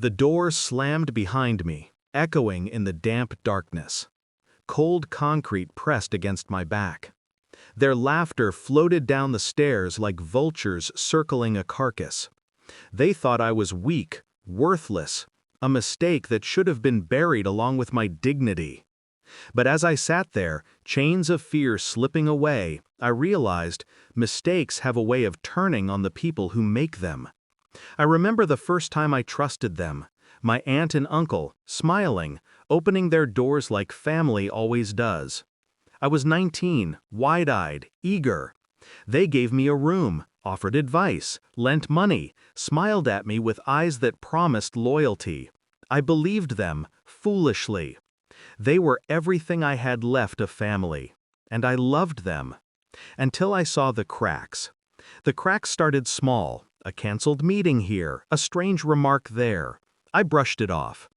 The door slammed behind me, echoing in the damp darkness. Cold concrete pressed against my back. Their laughter floated down the stairs like vultures circling a carcass. They thought I was weak, worthless, a mistake that should have been buried along with my dignity. But as I sat there, chains of fear slipping away, I realized mistakes have a way of turning on the people who make them. I remember the first time I trusted them, my aunt and uncle, smiling, opening their doors like family always does. I was 19, wide-eyed, eager. They gave me a room, offered advice, lent money, smiled at me with eyes that promised loyalty. I believed them, foolishly. They were everything I had left of family, and I loved them. Until I saw the cracks. The cracks started small, a canceled meeting here, a strange remark there. I brushed it off.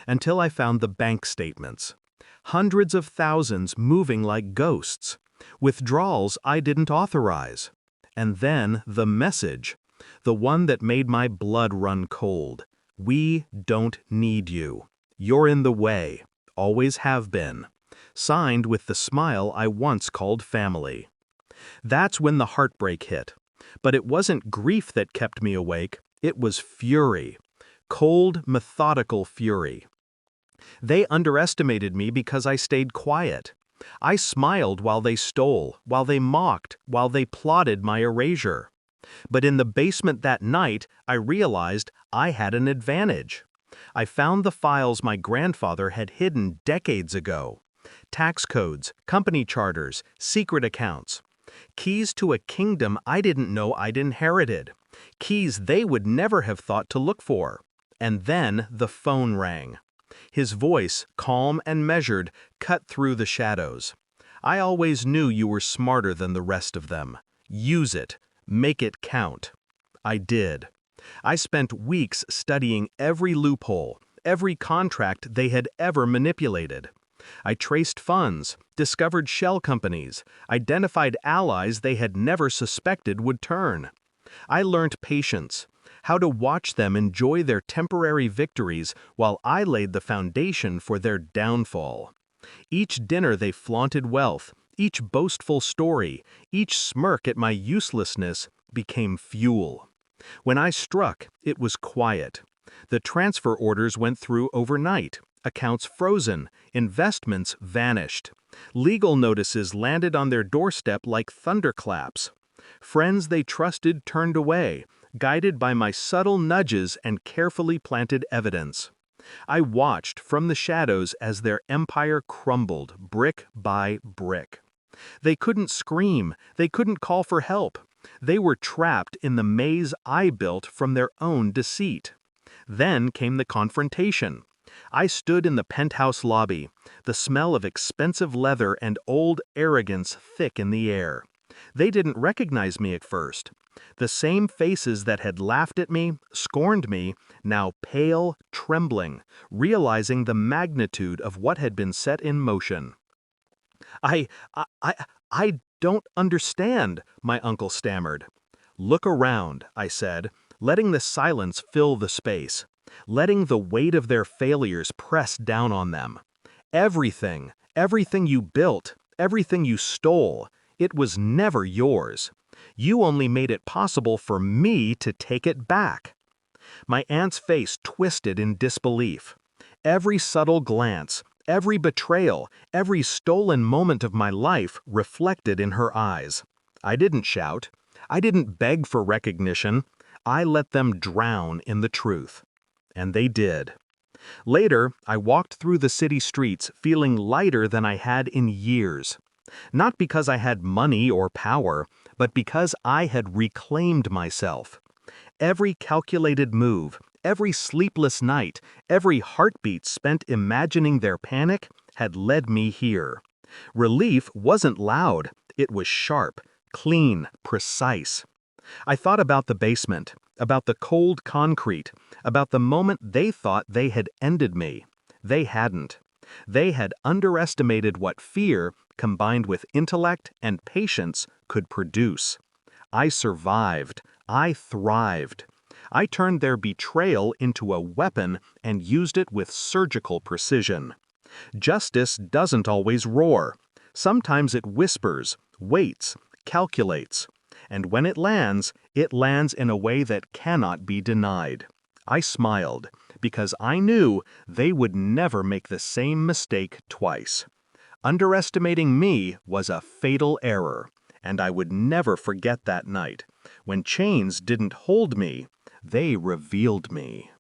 Until I found the bank statements. Hundreds of thousands moving like ghosts. Withdrawals I didn't authorize. And then the message. The one that made my blood run cold. We don't need you. You're in the way. Always have been. Signed with the smile I once called family. That's when the heartbreak hit. But it wasn't grief that kept me awake, it was fury. Cold, methodical fury. They underestimated me because I stayed quiet. I smiled while they stole, while they mocked, while they plotted my erasure. But in the basement that night, I realized I had an advantage. I found the files my grandfather had hidden decades ago. Tax codes, company charters, secret accounts. Keys to a kingdom I didn't know I'd inherited. Keys they would never have thought to look for. And then the phone rang. His voice, calm and measured, cut through the shadows. I always knew you were smarter than the rest of them. Use it. Make it count. I did. I spent weeks studying every loophole, every contract they had ever manipulated. I traced funds, discovered shell companies, identified allies they had never suspected would turn. I learned patience, how to watch them enjoy their temporary victories while I laid the foundation for their downfall. Each dinner they flaunted wealth, each boastful story, each smirk at my uselessness became fuel. When I struck, it was quiet. The transfer orders went through overnight. Accounts frozen, investments vanished. Legal notices landed on their doorstep like thunderclaps. Friends they trusted turned away, guided by my subtle nudges and carefully planted evidence. I watched from the shadows as their empire crumbled, brick by brick. They couldn't scream, they couldn't call for help. They were trapped in the maze I built from their own deceit. Then came the confrontation. I stood in the penthouse lobby, the smell of expensive leather and old arrogance thick in the air. They didn't recognize me at first. The same faces that had laughed at me, scorned me, now pale, trembling, realizing the magnitude of what had been set in motion. I don't understand, my uncle stammered. Look around, I said, letting the silence fill the space. Letting the weight of their failures press down on them. Everything you built, everything you stole, it was never yours. You only made it possible for me to take it back. My aunt's face twisted in disbelief. Every subtle glance, every betrayal, every stolen moment of my life reflected in her eyes. I didn't shout. I didn't beg for recognition. I let them drown in the truth. And they did. Later, I walked through the city streets feeling lighter than I had in years. Not because I had money or power, but because I had reclaimed myself. Every calculated move, every sleepless night, every heartbeat spent imagining their panic had led me here. Relief wasn't loud, it was sharp, clean, precise. I thought about the basement, about the cold concrete, about the moment they thought they had ended me. They hadn't. They had underestimated what fear, combined with intellect and patience, could produce. I survived. I thrived. I turned their betrayal into a weapon and used it with surgical precision. Justice doesn't always roar. Sometimes it whispers, waits, calculates. And when it lands in a way that cannot be denied. I smiled, because I knew they would never make the same mistake twice. Underestimating me was a fatal error, and I would never forget that night. When chains didn't hold me, they revealed me.